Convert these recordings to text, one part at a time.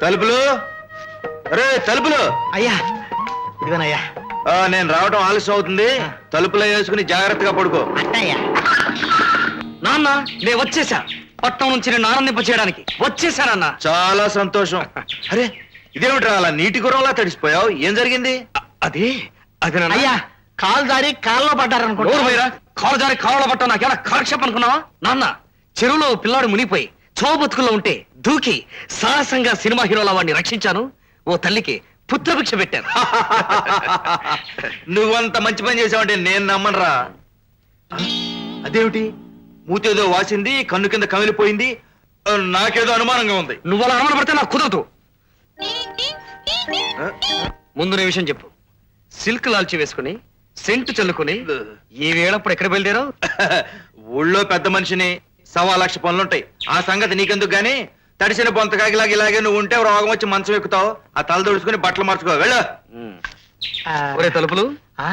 తలుపులు రే తలుపులు. అయ్యా ఇదిగోనయ్యా. నేను రావడం ఆలస్యం అవుతుంది. తలుపులో వేసుకుని జాగ్రత్తగా పడుకో. అట్టయ్యా. నాన్న నేను వచ్చేసా. పట్నం నుంచి నేను ఆనందింప చేయడానికి వచ్చేసానన్నా. చాలా సంతోషం. అరే ఇదేమిట్రా అలా నీటి గుర్రంలా తడిసిపోయావు? ఏం జరిగింది? అది అది నాన్న. అయ్యా కాలు జారి కాల్లో పడ్డారనుకుంటా. నోరు పోయిరా. కాలు జారి కాళ్ళ పట్ట నాకేనా కాలక్షేపం అనుకున్నావా? నాన్న చెరువులో పిల్లాడు మునిగిపోయి చోబతుకుల్లో ఉంటే దూకి సాహసంగా సినిమా హీరోల వాడిని రక్షించాను. ఓ తల్లికి పుత్రభిక్ష పెట్టాను. నువ్వంత మంచి పని చేసావంటే నేను నమ్మనురా. అదేమిటి మూతేదో వాసింది, కన్ను కింద కమిలిపోయింది. నాకేదో అనుమానంగా ఉంది. నువ్వు అలా అనుమాన పడితే నాకు కుదరదు. ముందు నీ విషయం చెప్పు. సిల్క్ లాల్చి వేసుకుని సెంటు చల్లుకుని ఈ వేళప్పుడు ఎక్కడ బయలుదేరావు? ఊళ్ళో పెద్ద మనిషిని, 1,00,000 పనులుంటాయి. ఆ సంగతి నీకెందుకు గాని తడిసిన బొంతకాగిలాగా ఇలాగే నువ్వు ఉంటే రోగం వచ్చి మంచం ఎక్కుతావు. ఆ తల దొడుచుకుని బట్టలు మార్చుకో వెళ్ళు. ఒరే తలుపులు, ఆ,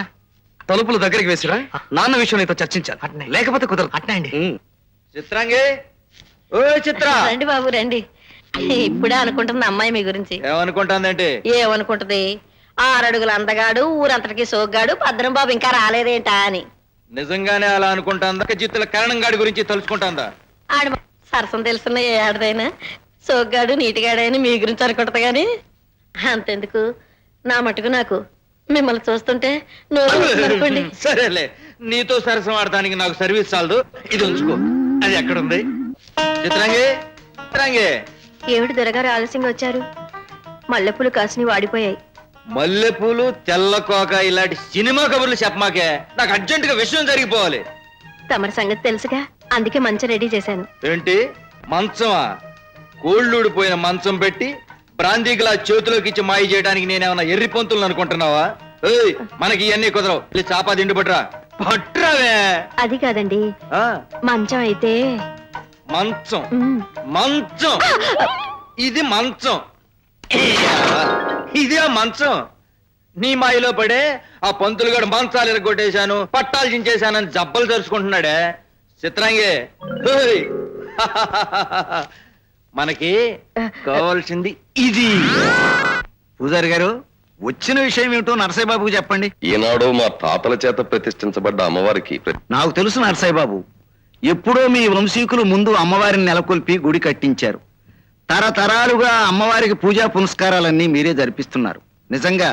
తలుపులు దగ్గరికి వేసిరా. నాన్న విషయం నీతో చర్చించాలి. అట్నే. లేకపోతే కుదరదు. అట్నే అండి. చిత్రాంగి, ఓ చిత్ర, రండి బాబు రండి. ఇప్పుడే అనుకుంటుంది అమ్మాయి మీ గురించి. ఏమనుకుంటాందేంటి? ఏమనుకుంటది? 6 అడుగుల అందగాడు, ఊరంతటికి సోగ్గాడు, భద్రం బాబు ఇంకా రాలేదేంటా అని. నిజంగానే అలా అనుకుంటాందా? చిత్తుల కరణం గాడి గురించి తెలుసుకుంటాందా? ఆడు సరసం తెలుసున్న ఏ ఆడదైనా సోగ్గాడు నీటిగాడైనా మీ గురించి అనుకుంటది గాని అంతెందుకు, నా మటుకు నాకు మిమ్మల్ని చూస్తుంటే నోరు ఊరుతుందనుకోండి. సరేలే, నీతో సరసం ఆడటానికి నాకు సర్వీస్ చాలదు. ఇది ఉంచుకో. అది ఎక్కడుంది? చిత్రాంగి, చిత్రాంగి. ఏమిటి దొరగారు ఆలస్యంగా వచ్చారు? మల్లెపూలు కాసిని వాడిపోయాయి. మల్లెపూలు, తెల్ల కోక ఇలాంటి సినిమా కబుర్లు చెప్పమాకే. నాకు అర్జెంటుగా విషయం జరిగిపోవాలి. తమరి సంగతి తెలుసుగా, అందుకే మంచి రెడీ చేశాను. ఏంటి మంచమా? కోళ్ళూడిపోయిన మంచం పెట్టి బ్రాందీ గ్లాస్ చేతిలోకి ఇచ్చి మాయ చేయడానికి నేనేమన్నా ఎర్రి పొంతులను అనుకుంటున్నావా? ఏయ్, మనకి ఇవన్నీ కుదరవు. వెళ్ళి చాపా దిండు పట్టురా. పట్టురావే. అది కాదండి, ఆ, మంచం అయితే మంచం ఉమ్, మంచం ఇది మంచం. ఇదే మంచం. నీ మాయలో పడే ఆ పంతులుగాడు మంచాలు ఎరగొట్టేశాను, పట్టాలు చించేశానని జబ్బలు తెరుచుకుంటున్నాడే. చిత్రాంగే, ఓయ్. మనకి కావాల్సింది ఇది. పూజారి గారు, వచ్చిన విషయం ఏమిటో నరసయ్య బాబుకు చెప్పండి. ఈనాడు మా తాతల చేత ప్రతిష్ఠించబడ్డ అమ్మవారికి నాకు తెలుసు నరసయ్య బాబు, ఎప్పుడో మీ వంశీకులు ముందు అమ్మవారిని నెలకొల్పి గుడి కట్టించారు. తరతరాలుగా అమ్మవారికి పూజా పునస్కారాలన్నీ మీరే జరిపిస్తున్నారు. నిజంగా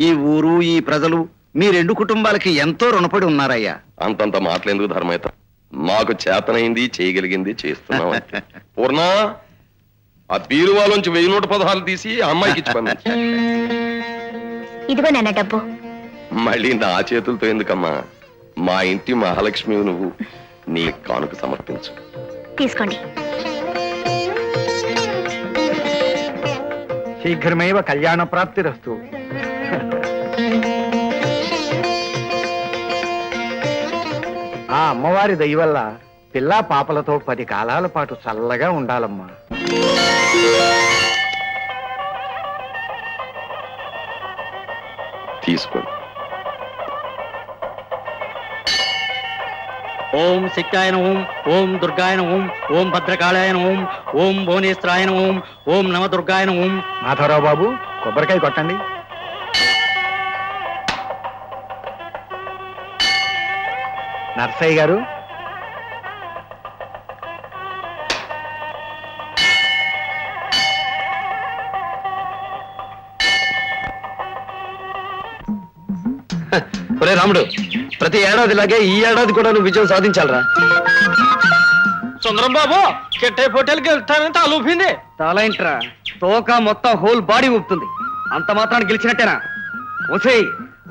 ఈ ఊరు, ఈ ప్రజలు మీ 2 కుటుంబాలకి ఎంతో రుణపడి ఉన్నారయ్యా. అంతంత మాటలేందుకు ధర్మేత, మాకు చేతనైంది చేయగలిగింది చేస్తున్నాం అంతే. పూర్ణ, ఆ బీరువాలోంచి 1000 నోటు పదహాలు తీసి ఆ అమ్మాయికి ఇచ్చి పంపించు. ఇదిగో నాన్న డబ్బు. మళ్ళీ నా చేతులతో ఎందుకమ్మా? మా ఇంటి మహాలక్ష్మి నువ్వు, నీ కానుక సమర్పించు. తీసుకోండి. శీఘ్రమేవ కళ్యాణ ప్రాప్తిరస్తు. ఆ అమ్మవారి దయ వల్ల పిల్లా పాపలతో 10 కాలాల పాటు చల్లగా ఉండాలమ్మా. తీసుకోండి. ఓం శక్తాయన ఓం, ఓం దుర్గాయన ఓం, ఓం భద్రకాళాయన ఓం, ఓం భువనేశ్వరాయన ఓం, ఓం నవ దుర్గాయన ఓం. మాధవరావు బాబు, కొబ్బరికాయ కొట్టండి. నర్సయ్య గారు, ఒరే రాముడు, ప్రతి ఏడాదిలాగే ఈ ఏడాది కూడా నువ్వు విజయం సాధించాలరా. సుందరం బాబు, కిట్టే పోటీలకి వెళ్తానంటే అలుపింది. తాలేంట్రా, తోక మొత్తం హోల్ బాడీ ఊపుతుంది. అంత మాత్రాన్ని గెలిచినట్టేనా? ఒసేయ్,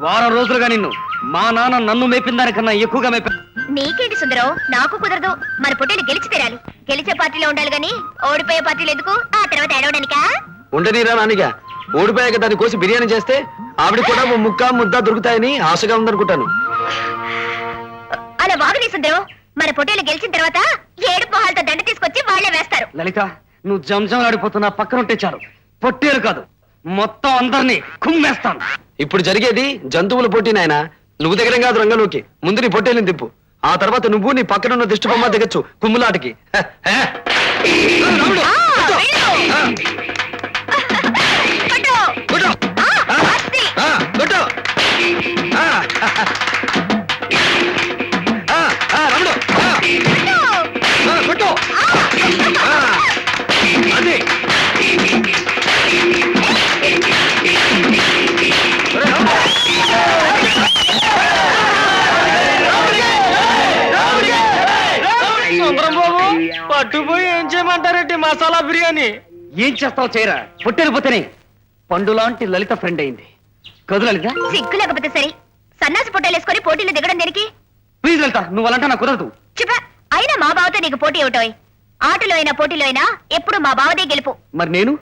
వారం రోజులుగా నిన్ను మా నాన్న నన్ను మేపిన దానికన్నా ఎక్కువగా మేపా. నీకేంటి సుందరం, నాకు కుదరదు. మరి పొట్టేలు గెలిచి తీరాలి. గెలిచే పార్టీలో ఉండాలి గాని ఓడిపోయే పార్టీలు ఎందుకు? ఆ తర్వాత ఏడవడానికా? ఉండనీరా నానిగా, ఓడిపోయాక దాన్ని కోసి బిర్యానీ చేస్తే ఆవిడ కూడా ముక్క ముద్ద దొరుకుతాయని ఆశగా ఉందనుకుంటాను. అలా వాగునీ సుందరం. మన పొట్టేలు గెలిచిన తర్వాత 7 మొహాలతో దండ తీసుకొచ్చి వాళ్లే వేస్తారు. లలిత, నువ్వు జంజంలాడిపోతున్నా పక్కనుంటే చాలు. పొట్టేలు కాదు, మొత్తం అందరినీ కుమ్మేస్తాను. ఇప్పుడు జరిగేది జంతువుల పోటీ నాయన. నువ్వు దిగడం కాదు రంగంలోకి. ముందు నీ పొట్టేలుని తిప్పు, ఆ తర్వాత నువ్వు నీ పక్కనున్న దిష్టి బొమ్మ దిగచ్చు కుమ్ములాటకి. మసాలా బిర్యానీ. ఏం చేస్తావు చేయరా, పొట్టెలిపోతేనే పండు లాంటి లలిత ఫ్రెండ్ అయింది. కదు లలిత, సిగ్గు లేకపోతే సరే సన్నాసి పొట్టేలేసుకొని పోటీలు దిగడం దేనికి? ప్లీజ్ లలిత, నువ్వు అలాంటా నాకు కుదరదు. చెప్ప అయినా మా బావతో నీకు పోటీ ఏమిటోయ్? ఆటలో అయినా పోటీలో అయినా ఎప్పుడు మా బావదే గెలుపు. మరి నేను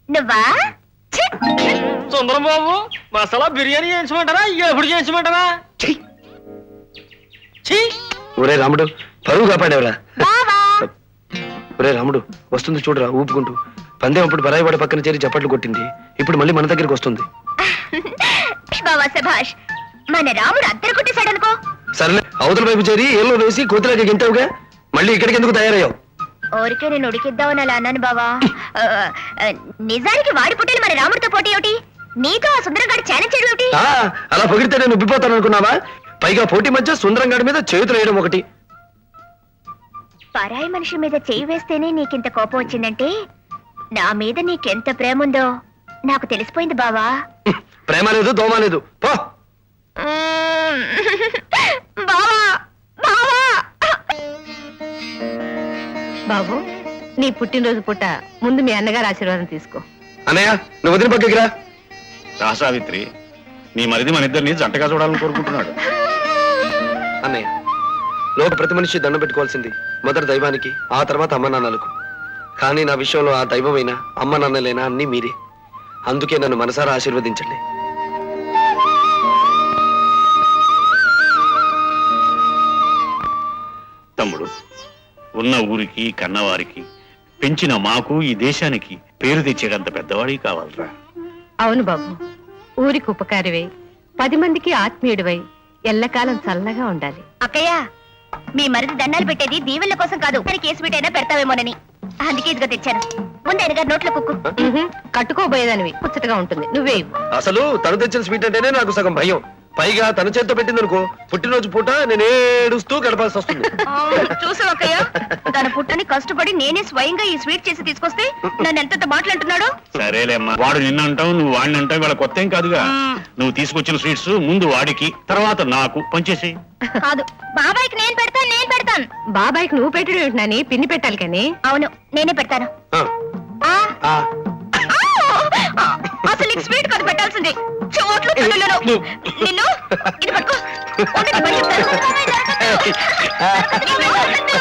నువ్వా? ఛీ! సుందరం బాబు, మసాలా బిర్యానీ చేయించమంటారా, ఎప్పుడు చేయించమంటారా? ఒరే రాముడు, పరువు కాపాడేవరా. బావా ఒరే రాముడు, వస్తుంది చూడరా ఊపుకుంటూ. పందెం అప్పుడు బరాయివాడ పక్కన చేరి చప్పట్లు కొట్టింది, ఇప్పుడు మళ్ళీ మన దగ్గరికి వస్తుంది. బావా సభాష్, మన రాముడు అద్దరు కొట్టేశాడనుకో. సర్లే, అవతల వైపు చేరి ఏళ్ళు వేసి కోతిలాగా గింటావుగా, మళ్ళీ ఇక్కడికి ఎందుకు తయారయ్యావు? ఊరికే నేను ఉడికిద్దామని అలా అన్నాను బావా. నిజానికి వాడి పుట్టేలు మన రాముడితో పోటీ ఏమిటి? నీతో ఆ సుందరంగాడు ఛాలెంజ్ చేయడం ఏమిటి? ఆ, అలా పొగిడితే నేను ఉబ్బిపోతాను అనుకున్నావా? పైగా పోటీ మధ్య సుందరంగాడి మీద చేతులు వేయడం ఒకటి. పరాయి మనిషి మీద చేయి వేస్తేనే నీకింత కోపం వచ్చిందంటే నా మీద నీకెంత ప్రేమ ఉందో నాకు తెలిసిపోయింది బావా. ప్రేమ లేదు, దోమ లేదు, పో. బావా బావా బాబు, నీ పుట్టినరోజు పుట్ట ముందు మీ అన్నగారు ఆశీర్వాదం తీసుకో. అన్నయ్య, నువ్వు వదిన పక్కకి రా. రా సావిత్రి, నీ మరిది మన ఇద్దరిని జంటగా చూడాలని కోరుకుంటున్నాడు. అన్నయ్య, లోక ప్రతి మనిషి దండం పెట్టుకోవాల్సింది మొదట దైవానికి, ఆ తర్వాత అమ్మ నాన్నలకు. కానీ నా విషయంలో ఆ దైవమైనా అమ్మ నాన్నలైనా అన్నీ మీరే. అందుకే నన్ను మనసారా ఆశీర్వదించండి. తమ్ముడు, ఉన్న ఊరికి కన్నవారికి పెంచిన మాకు ఈ దేశానికి పేరు తెచ్చేటంత పెద్దవాడి కావాలరా. అవును బాబు, ఊరికి ఉపకారివై 10 మందికి ఆత్మీయుడివై ఎల్లకాలం చల్లగా ఉండాలి. అక్కయ్య, మీ మరిది దండాలు పెట్టేది దీవెళ్ళ కోసం కాదు, కానీ కేసు పెట్టైనా పెడతావేమోనని. అందుకే ఇదిగో తెచ్చాను. ముందు ఆయన గారి నోట్లో కుక్కు. కట్టుకోబోయేదానివి, ముచ్చటగా ఉంటుంది. నువ్వే ఇవ్వు. అసలు తను తెచ్చిన స్వీట్ అంటేనే నాకు సగం భయం. పైగా తన చేత్తో పెట్టిందనుకో, పుట్టినరోజు పూట నేను ఏడుస్తూ గడపాల్సి వస్తుంది. చూసావు అక్కయ్య, తన పుట్టని కష్టపడి నేనే స్వయంగా ఈ స్వీట్ చేసి తీసుకొస్తే నన్ను ఎంత మాట్లాడుతున్నాడు. సరేలేమ్మా, వాడు నిన్న అంటావు, నువ్వు వాడిని అంటావు, వాళ్ళ కొత్త ఏం కాదుగా. నువ్వు తీసుకొచ్చిన స్వీట్స్ ముందు వాడికి, తర్వాత నాకు పంచేసి. కాదు, బాబాయ్కి నేను పెడతాను. బాబాయ్కి నువ్వు పెట్టడం ఏంటని పిన్ని పెట్టాలి కానీ. అవును, నేనే పెడతాను. ఆ, ఆ, ఆ. ఆ, అసలు నీకు స్వీట్ కాదు పెట్టాల్సింది, చోట్లు తల్లులను. నిన్ను ఇది పట్టుకో. ఉండు, నీ పని చెప్తాను. నిన్ను, నిన్ను.